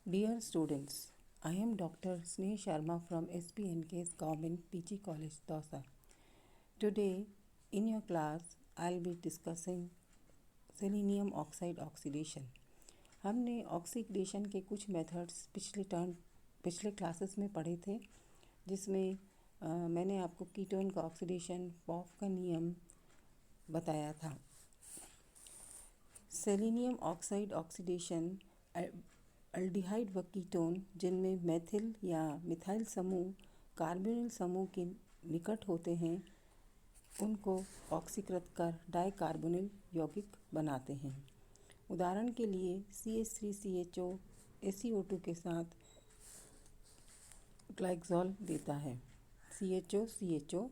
Dear students, I am Dr. Sneh Sharma from SPNK's Government PG College, Dausa. Today, in your class, I'll be discussing selenium oxide oxidation. हमने oxidation के कुछ methods पिछले classes में पढ़े थे, जिसमें मैंने आपको कीटोन का ऑक्सीडेशन, पॉफ का नियम बताया था। सेलेनियम ऑक्साइड ऑक्सीडेशन अल्डिहाइड व कीटोन जिनमें मेथिल या मिथाइल समूह कार्बोनिल समूह के निकट होते हैं, उनको ऑक्सीकृत कर डाइकार्बोनिल यौगिक बनाते हैं। उदाहरण के लिए CH3CHO SiO2 के साथ ग्लाइकोल देता है, CHO।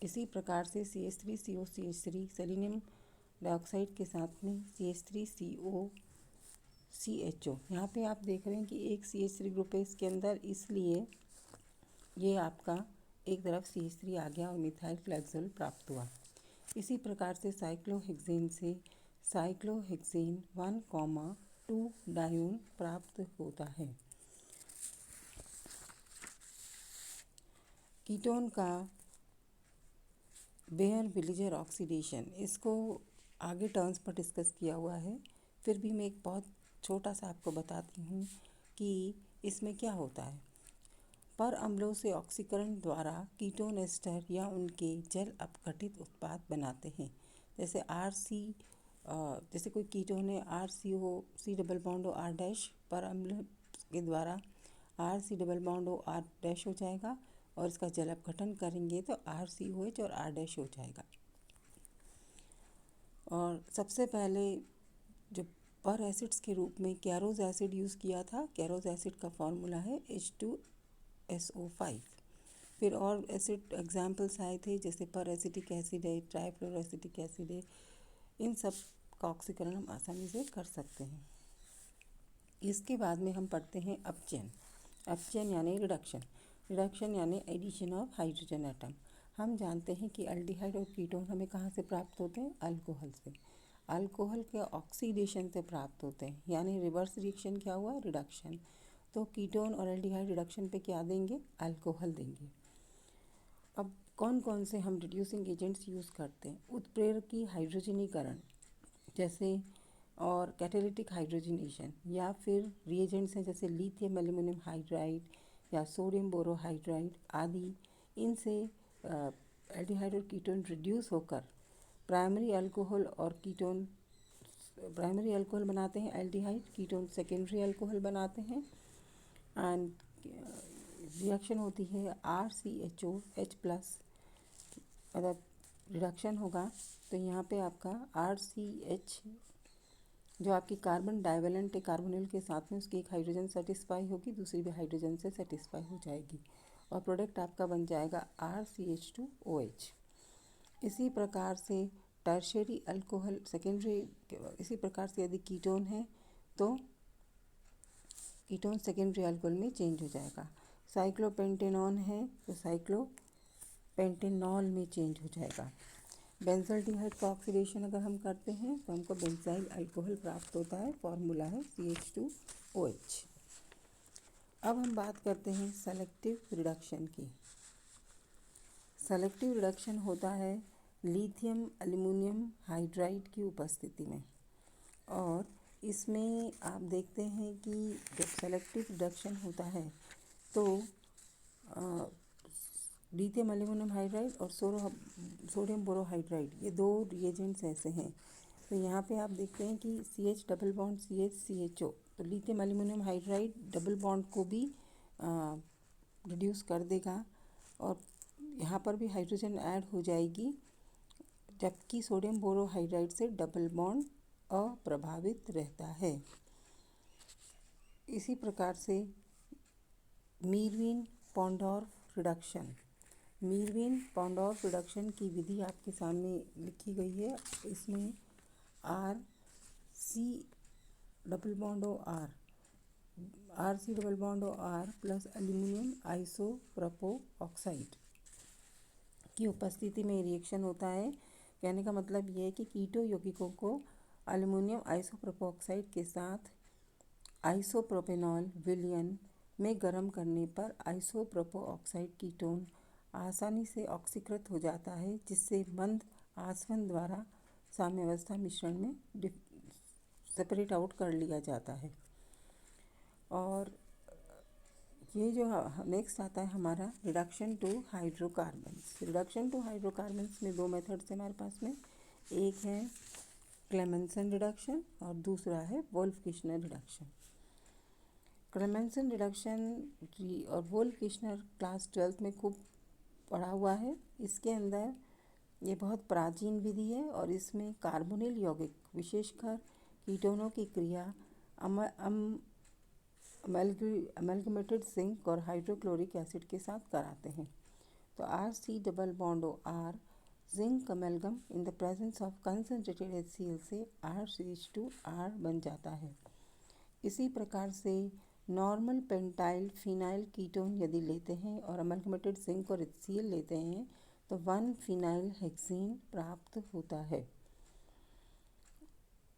इसी प्रकार से CH3COCH3 सेलेनियम डाइऑक्साइड के साथ में CH3COCHO। यहाँ पे आप देख रहे हैं कि एक CH3 ग्रुप है इसके अंदर, इसलिए ये आपका एक तरफ CH3 आ गया और मिथाइल ग्लाइकोल प्राप्त हुआ। इसी प्रकार से साइक्लोहेक्सेन से साइक्लोहेक्सेन 1,2 डायोन प्राप्त होता है। कीटोन का बेयर-विलिजर ऑक्सीडेशन, इसको आगे टर्म्स पर डिस्कस किया हुआ है, फिर भी मैं एक बहुत छोटा सा आपको बताती हूँ कि इसमें क्या होता है। पर अम्लों से ऑक्सीकरण द्वारा कीटोन एस्टर या उनके जल अपघटित उत्पाद बनाते हैं। जैसे जैसे कोई कीटोन है RCO C double bond O R dash, पर अम्ल के द्वारा RC double bond O R dash हो जाएगा और इसका जल अपघटन करेंगे तो RCOH और R डैश हो जाएगा। और सबसे पहले जो पर एसिड्स के रूप में कैरोज एसिड यूज़ किया था। कैरोज एसिड का फॉर्मूला है H2SO5। फिर और एसिड एग्जाम्पल्स आए थे, जैसे पर एसिटिक एसिड है, ट्राइफ्लोरोएसिटिक एसिड है। इन सब का ऑक्सीकरण हम आसानी से कर सकते हैं। इसके बाद में हम पढ़ते हैं अपचयन यानी रिडक्शन यानी एडिशन ऑफ हाइड्रोजन एटम। हम जानते हैं कि अल्डिहाइड और कीटोन हमें कहाँ से प्राप्त होते हैं? अल्कोहल से। अल्कोहल के ऑक्सीडेशन से प्राप्त होते हैं, यानी रिवर्स रिएक्शन क्या हुआ? रिडक्शन। तो कीटोन और एल्डिहाइड रिडक्शन पे क्या देंगे? अल्कोहल देंगे। अब कौन कौन से हम रिड्यूसिंग एजेंट्स यूज़ करते हैं? उत्प्रेरकी हाइड्रोजनीकरण जैसे, और कैटालिटिक हाइड्रोजनेशन, या फिर रिएजेंट्स हैं जैसे लिथियम एल्यूमिनियम हाइड्राइड या सोडियम बोरोहाइड्राइड आदि। इनसे एल्डिहाइड और कीटोन रिड्यूस होकर प्राइमरी अल्कोहल बनाते हैं एल्डिहाइड, कीटोन सेकेंडरी अल्कोहल बनाते हैं। एंड रिएक्शन होती है RCHOH+, मतलब रिडक्शन होगा तो यहाँ पे आपका RCH जो आपकी कार्बन डाइवेलेंट है कार्बोनिल के साथ में, उसकी एक हाइड्रोजन सेटिस्फाई होगी, दूसरी भी हाइड्रोजन से सेटिस्फाई हो जाएगी और प्रोडक्ट आपका बन जाएगा RCH2OH। इसी प्रकार से टर्शियरी अल्कोहल इसी प्रकार से यदि कीटोन है तो कीटोन सेकेंडरी अल्कोहल में चेंज हो जाएगा। साइक्लोपेंटेनॉन है तो साइक्लोपेंटेनॉल में चेंज हो जाएगा। बेंजल्डिहाइड का ऑक्सीडेशन अगर हम करते हैं तो हमको बेंजाइल अल्कोहल प्राप्त होता है, फॉर्मूला है CH2OH। अब हम बात करते हैं सेलेक्टिव रिडक्शन की। सेलेक्टिव रिडक्शन होता है लिथियम एल्यूमिनियम हाइड्राइड की उपस्थिति में, और इसमें आप देखते हैं कि जब सेलेक्टिव रिडक्शन होता है तो लिथियम एल्यूमिनियम हाइड्राइड और सोडियम बोरोहाइड्राइड, ये दो रिएजेंट्स ऐसे हैं। तो यहाँ पे आप देखते हैं कि CH डबल बॉन्ड CH तो lithium aluminium hydride double bond को भी रिड्यूस कर देगा और यहाँ पर भी हाइड्रोजन ऐड हो जाएगी, जबकि सोडियम बोरोहाइड्राइड से डबल बॉन्ड अप्रभावित रहता है। इसी प्रकार से मीरवीन पॉन्डोर्फ रिडक्शन की विधि आपके सामने लिखी गई है। इसमें RC double bond R plus aluminium isopropoxide की उपस्थिति में रिएक्शन होता है। कहने का मतलब ये है कि कीटो यौगिकों को एल्यूमिनियम आइसोप्रोपो ऑक्साइड के साथ आइसोप्रोपेनॉल विलयन में गर्म करने पर आइसोप्रोपो ऑक्साइड कीटोन आसानी से ऑक्सीकृत हो जाता है, जिससे मंद आसवन द्वारा साम्यावस्था मिश्रण में सेपरेट आउट कर लिया जाता है। और ये जो नेक्स्ट आता है हमारा reduction to hydrocarbons. Reduction to hydrocarbons में दो मेथड्स हमारे पास में, एक है क्लेमेंसन रिडक्शन और दूसरा है वोल्फ-किश्नर रिडक्शन। क्लेमेंसन रिडक्शन और वोल्फ-किश्नर क्लास 12th में खूब पढ़ा हुआ है। इसके अंदर ये बहुत प्राचीन विधि है और इसमें कार्बोनिल यौगिक विशेषकर कीटोनों की क्रिया अमेलगमेटेड जिंक और हाइड्रोक्लोरिक एसिड के साथ कराते हैं। तो RC double bond OR zinc amalgam in the presence of concentrated HCl से RCH2R बन जाता है। इसी प्रकार से नॉर्मल पेंटाइल फिनाइल कीटोन यदि लेते हैं और अमेलगमेटेड जिंक और HCl लेते हैं तो 1 फिनाइल हेक्सेन प्राप्त होता है।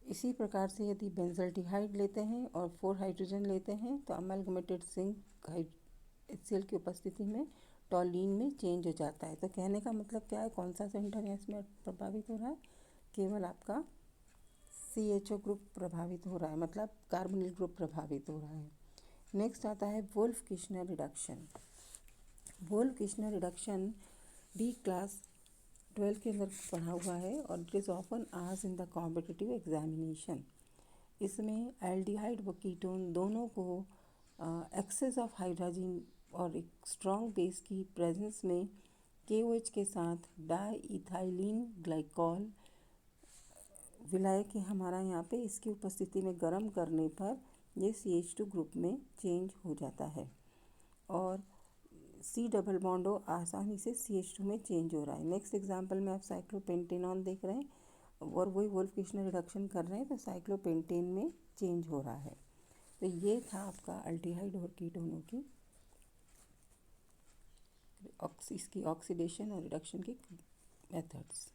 इसी प्रकार से यदि बेंजल्डिहाइड लेते हैं और 4 हाइड्रोजन लेते हैं तो अमेलगमेटेड जिंक HCl की उपस्थिति में टॉलीन में चेंज हो जाता है। तो कहने का मतलब क्या है, कौन सा सेंटर है इसमें प्रभावित हो रहा है? केवल आपका CHO ग्रुप प्रभावित हो रहा है, मतलब कार्बोनिल ग्रुप प्रभावित हो रहा है। नेक्स्ट आता है Wolff-Kishner reduction. Wolff-Kishner reduction D class 12 के अंदर पढ़ा हुआ है और it is often asked in the competitive examination. इसमें एल्डिहाइड व कीटोन दोनों को एक्सेस ऑफ हाइड्रोजन और एक स्ट्रॉन्ग बेस की प्रेजेंस में KOH के साथ डाईइथाइलिन ग्लाइकॉल विलायक के हमारा यहाँ पे इसकी उपस्थिति में गर्म करने पर ये CH2 ग्रुप में चेंज हो जाता है और C डबल बॉन्ड O आसानी से CH2 में चेंज हो रहा है। नेक्स्ट एग्जांपल में आप साइक्लोपेंटेनॉन देख रहे हैं और वही वोल्फ-किश्नर रिडक्शन कर रहे हैं तो साइक्लोपेंटेन में चेंज हो रहा है। तो ये था आपका अल्डिहाइड और कीटोनों की इसकी ऑक्सीडेशन और रिडक्शन की मेथड्स।